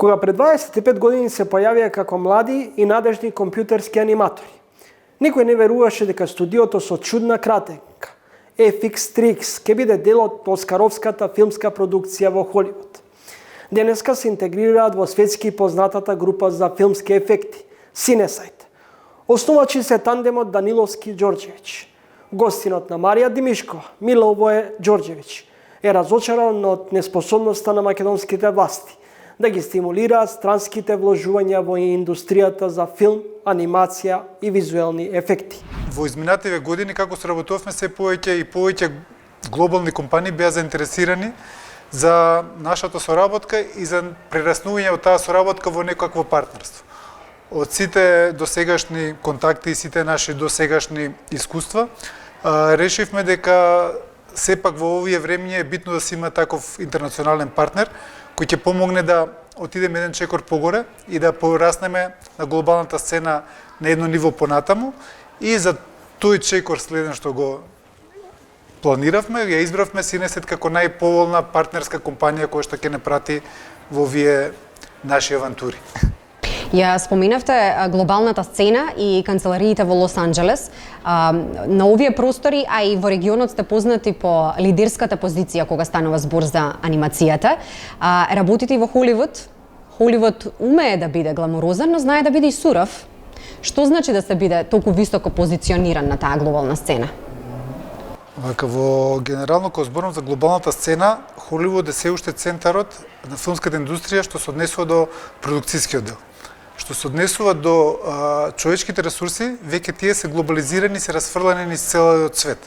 кога пред 25 години се појавија како млади и надежни компјутерски аниматори. Никој не веруваше дека студиото со чудна кратенка, FX3X, ќе биде дел од оскаровската филмска продукција во Холивуд. Денеска се интегрираат во светски познатата група за филмски ефекти, Cinesite. Основачи се тандемот Даниловски-Ѓорѓевиќ. Гостинот на Марија Димишкова, Миловој Ѓорѓевиќ, е разочаран од неспособноста на македонските власти да ги стимулираат странските вложувања во индустријата за филм, анимација и визуелни ефекти. Во изминативе години, како соработувавме, се повеќе и повеќе глобални компании беа заинтересирани за нашата соработка и за прераснување од таа соработка во некакво партнерство. Од сите досегашни контакти и сите наши досегашни искуства, решивме дека сепак во овие времиња е битно да се има таков интернационален партнер кој ќе помогне да отидеме еден чекор погоре и да пораснеме на глобалната сцена на едно ниво понатаму, и за тој чекор следен што го планиравме, ја избравме Cinesite како најповолна партнерска компанија која што ќе не прати во овие наши авантури. Ја споменавте глобалната сцена и канцелариите во Лос Анџелес. На овие простори, а и во регионот сте познати по лидерската позиција кога станува збор за анимацијата. Работите и во Холивуд. Холивуд умее да биде гламурозен, но знае да биде и суров. Што значи да се биде толку високо позициониран на таа глобална сцена? Вака, во генерално кога зборам за глобалната сцена, Холивуд е се уште центарот на филмската индустрија што се однесува до продукцијскиот дел. Што се однесува до човечките ресурси, веќе тие се глобализирани, се расфрлани низ целиот свет.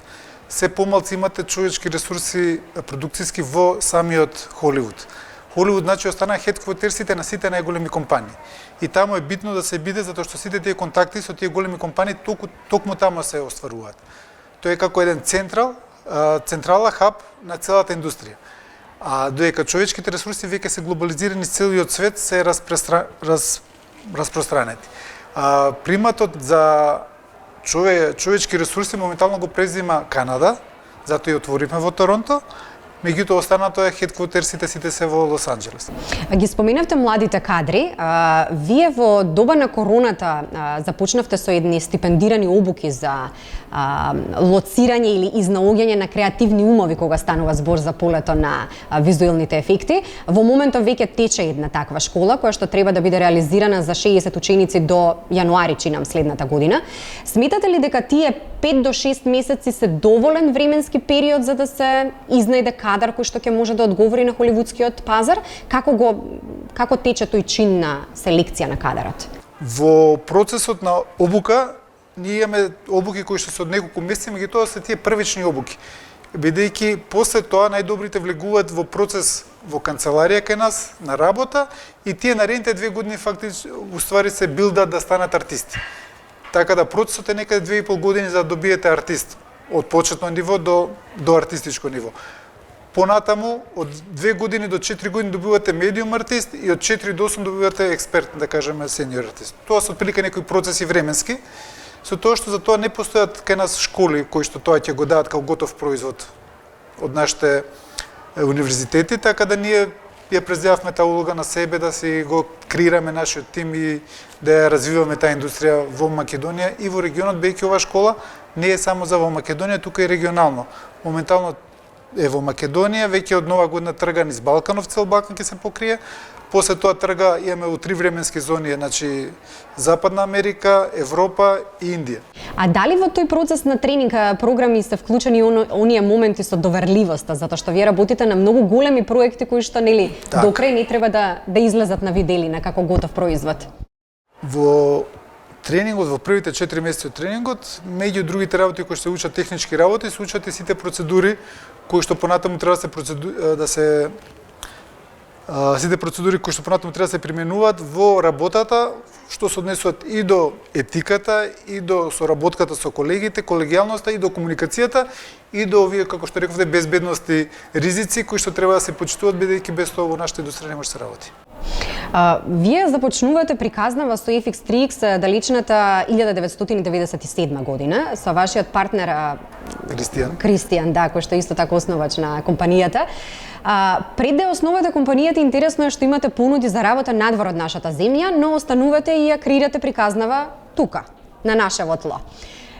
Се помалку имате човечки ресурси продукцијски во самиот Холивуд. Холивуд значи остана хедквотерсите на сите најголеми компании. И таму е битно да се биде, затоа што сите тие контакти со тие големи компании токму таму се остваруваат. Тој е како еден централа хаб на целата индустрија. А додека човечките ресурси веќе се глобализирани низ целиот свет, се распространети. Приматот за човечки ресурси моментално го презима Канада, затоа и отворивме во Торонто. Меѓутоа останато е хедквотерсите сите се во Лос Анџелес. Ги споменавте младите кадри. Вие во доба на короната започнавте со едни стипендирани обуки за лоцирање или изнаоѓање на креативни умови кога станува збор за полето на визуелните ефекти. Во моментот веќе тече една таква школа која што треба да биде реализирана за 60 ученици до јануари, чинам, следната година. Сметате ли дека тие 5 до 6 месеци се доволен временски период за да се изнајде кадар кој што ќе може да одговори на холивудскиот пазар? Како тече тој чин на селекција на кадарот? Во процесот на обука ние имаме обуки кои што се од неколку месеци, меѓутоа се тие првични обуки. Бидејќи после тоа најдобрите влегуваат во процес во канцеларија кај нас на работа и тие наредните 2 години фактички уствари се билдат да станат артисти. Така да процесот е некаде 2,5 години за да добиете артист од почетно ниво до артистичко ниво. Понатаму, од 2 години до 4 години добивате медиум артист и од 4 до 8 добивате експерт, да кажеме сениор артист. Тоа се отприлика некои процеси временски, со тоа што за тоа не постојат кај нас школи кои што тоа ќе го дадат како готов производ од нашите универзитети, така да ние ја преземавме таа улога на себе да си го креираме нашиот тим и да ја развиваме таа индустрија во Македонија и во регионот, бејќи оваа школа не е само за во Македонија, тука и регионално. Моментално е во Македонија, веќе од нова година трга низ Балканов, цел Балкан ќе се покрие. После тоа трга имаме у 3 временски зони, значи Западна Америка, Европа и Индија. А дали во тој процес на тренинг програми се вклучени оние моменти со доверливоста, затоа што вие работите на многу големи проекти кои што нели до крај не треба да излезат на виделина како готов производ? Во тренингот, во првите 4 месеци од тренингот, меѓу другите работи кои се учат технички работи, се учат и сите процедури кои што понатаму треба сите процедури кои што понатаму треба да се применуваат во работата, што се однесуваат и до етиката, и до соработката со колегите, колегијалноста, и до комуникацијата, и до овие, како што рековте, безбедности ризици кои што треба да се почитуваат, бидејќи без тоа во нашата индустрија не може да се работи. Вие започнувате приказнава со FX3X далечната 1997 година со вашиот партнер Кристијан, да, кој што исто така основач на компанијата. Пред да ја основате компанијата, интересно е што имате понуди за работа надвор од нашата земја, но останувате и ја креирате приказнава тука, на нашево тло.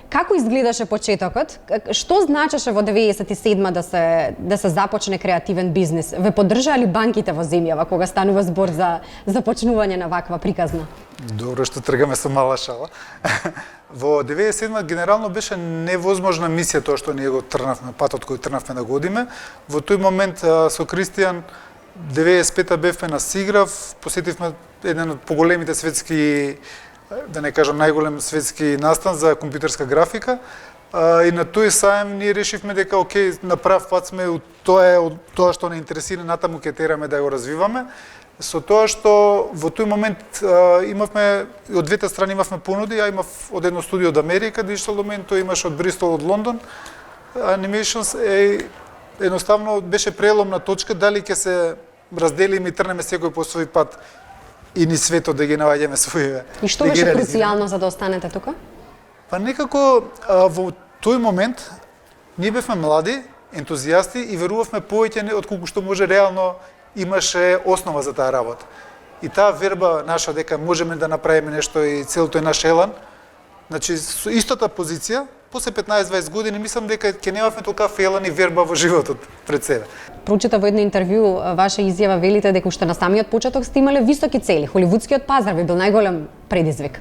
Како изгледаше почетокот? Што значеше во 97 да се започне креативен бизнис? Ве поддржаа ли банките во земјава кога станува збор за започнување на ваква приказна? Добро што тргаме со мала шала. Во 97 генерално беше невозможна мисија тоа што ние го трнавме, патот кој трнавме да го одиме. Во тој момент со Кристијан 95-та бевме на Сиграв, посетивме еден од поголемите светски, да не кажам најголем светски настан за компјутерска графика, и на тој саем ние решивме дека окей, на прав пат сме, тоа што не интересира, натаму ќе тераме да го развиваме. Со тоа што во тој момент имавме, од двете страни имавме понуди, ја имав од едно студио од Америка, Digital Domain, тој имаше од Бристол, од Лондон, Animations, едноставно беше преломна точка, дали ќе се разделиме и трнеме секој по свој пат и ни светот да ги наоѓаме своје. И што беше круцијално за да останете тука? Па некако во тој момент ние бевме млади, ентузијасти и верувавме повеќе отколку што може реално имаше основа за таа работа. И таа верба наша дека можеме да направиме нешто и целото е наш елан, значи со истата позиција, после 15-20 години мислам дека ќе немавме толкав елан и верба во животот пред себе. Прочита во едно интервју ваша изјава, велите дека уште на самиот почеток сте имале високи цели. Холивудскиот пазар ви бил најголем предизвик.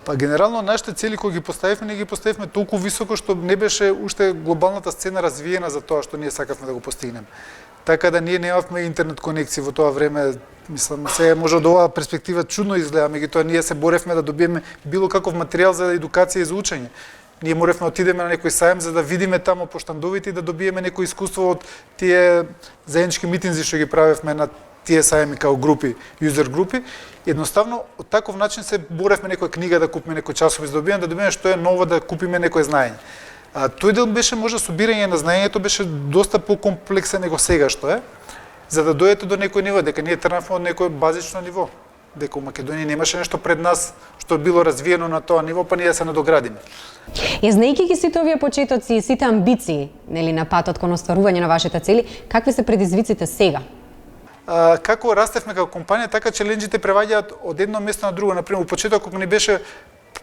Па генерално нашите цели кои ги поставивме, ние ги поставивме толку високо што не беше уште глобалната сцена развиена за тоа што ние сакавме да го постигнеме. Така да ние немавме интернет конекција во тоа време. Мислам, се може од оваа перспектива чудно изгледа, меѓутоа ние се боревме да добиеме било каков материјал за едукација и за учење. Ние моревме да отидеме на некој саем за да видиме таму по штандовите и да добиеме некој искуство од тие заеднички митинзи што ги правевме на тие саеми као групи, юзер групи. Едноставно, од таков начин се боревме некоја книга да купиме, некој часопис да добиеме што е ново, да купиме некое знаење. Тој дел беше може собирање на знаењето беше доста покомплексен него сега што е, за да дојдете до некој ниво, дека ние тргнавме од некој базично ниво, дека во Македонија немаше нешто пред нас што било развиено на тоа ниво, па ние се надоградиме. Знаејќи ги сите овие почетоци и сите амбиции, нели, на патот кон остварување на вашите цели, какви се предизвиците сега? Како растевме како компанија, така челенџите преваѓаат од едно место на друго. Например, во почеток кога ни беше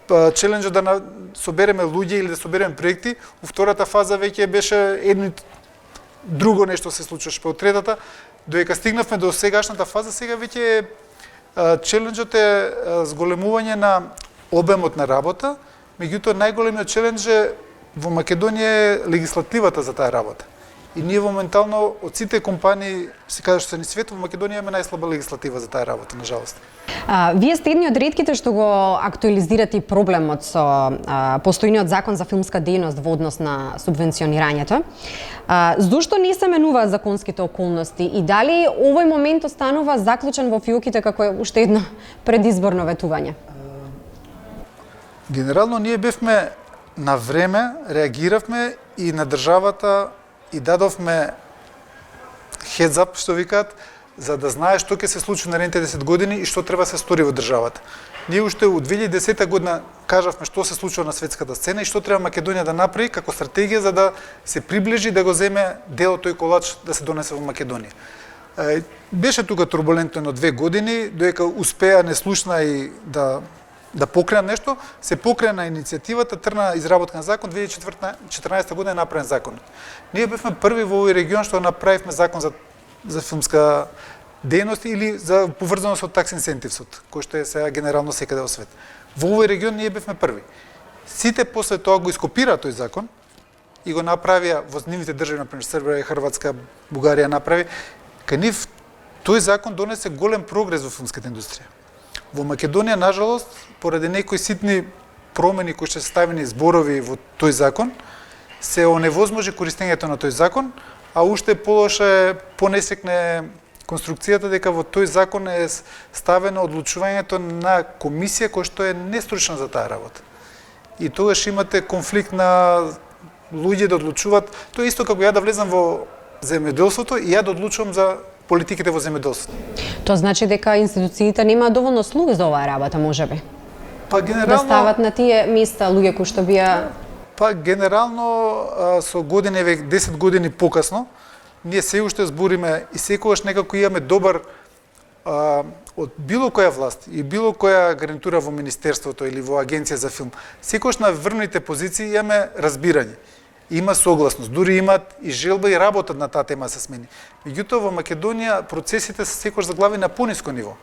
челенџот да собереме луѓе или да собереме проекти, во втората фаза веќе беше едно друго нешто се случуваше. Па од третата, додека стигнавме до сегашната фаза, сега веќе челенџот е зголемување на обемот на работа, меѓутоа најголемиот челендж е во Македонија е легислативата за таа работа. И ние моментално од сите компании, се каже што се ни свет, во Македонија имаме најслаба легислатива за таа работа, нажалост. Вие сте едни од ретките што го актуализирате проблемот со постојниот закон за филмска дејност во однос на субвенционирањето. Зошто не се менуваат законските околности и дали овој момент останува заклучен во фиоките како уште едно предизборно ветување? Генерално ние бевме на време, реагиравме и на државата и дадовме heads up, што викаат, за да знае што ќе се случи наредните 10 години и што треба се стори во државата. Ние уште во 2010 година кажавме што се случува на светската сцена и што треба Македонија да направи како стратегија за да се приближи да го земе дел од тој колач да се донесе во Македонија. Беше тука турбулентно на 2 години, додека успеа неслушна и да покренат нешто, се покрена иницијативата, трна изработка на закон, 2014 година е направен законот. Ние бевме први во овој регион што направивме закон за филмска дејност или за поврзано со tax incentives-от, кој што е сега генерално секаде во свет. Во овој регион ние бевме први. Сите после тоа го ископираа тој закон и го направија во нивните држави, например Србија, Хрватска, Бугарија направи. Кај нив тој закон донесе голем прогрес во филмската индустрија. Во Македонија, нажалост, поради некои ситни промени кои што се ставени зборови во тој закон, се оневозможи користењето на тој закон, а уште полоша понесекне конструкцијата дека во тој закон е ставено одлучувањето на комисија која што е нестручна за таа работа. И тогаш имате конфликт на луѓе да одлучуваат, тоа е исто како ја да влезам во земјоделството и ја да одлучувам за политиките во земјоделството. Тоа значи дека институциите немаат доволно слуги за оваа работа, можеби? Па генерално да стават на тие места луѓе кои што бија. Па генерално со години, 10 години покасно, ние се уште збориме и секогаш некако имаме добар од било која власт и било која гарнитура во Министерството или во Агенција за филм, секогаш на врвните позиции имаме разбирање. Има согласност, дури имат и желба и работат на таа тема се смени. Меѓутоа во Македонија процесите се секогаш заглави на пониско ниво.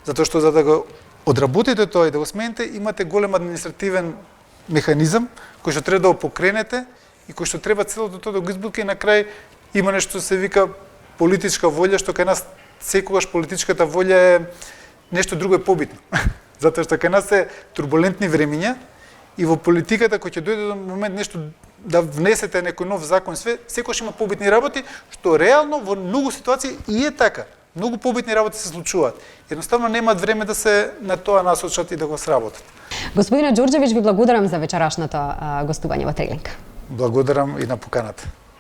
Затоа што за да го одработите тоа и да го смените, имате голем административен механизам кој што треба да го покренете и кој што треба целото тоа да го избутка и на крај има нешто се вика политичка волја, што кај нас секогаш политичката волја е нешто друго е побитно. Затоа што кај нас се турбулентни времиња и во политиката кој ќе дојде до момент нешто да внесете некој нов закон, секогаш има побитни работи, што реално во многу ситуации и е така. Многу побитни работи се случуваат. Едноставно немаат време да се на тоа насочат и да го сработат. Господине Ѓорѓевиќ, ви благодарам за вечерашното гостување во Трилинг. Благодарам и на поканата.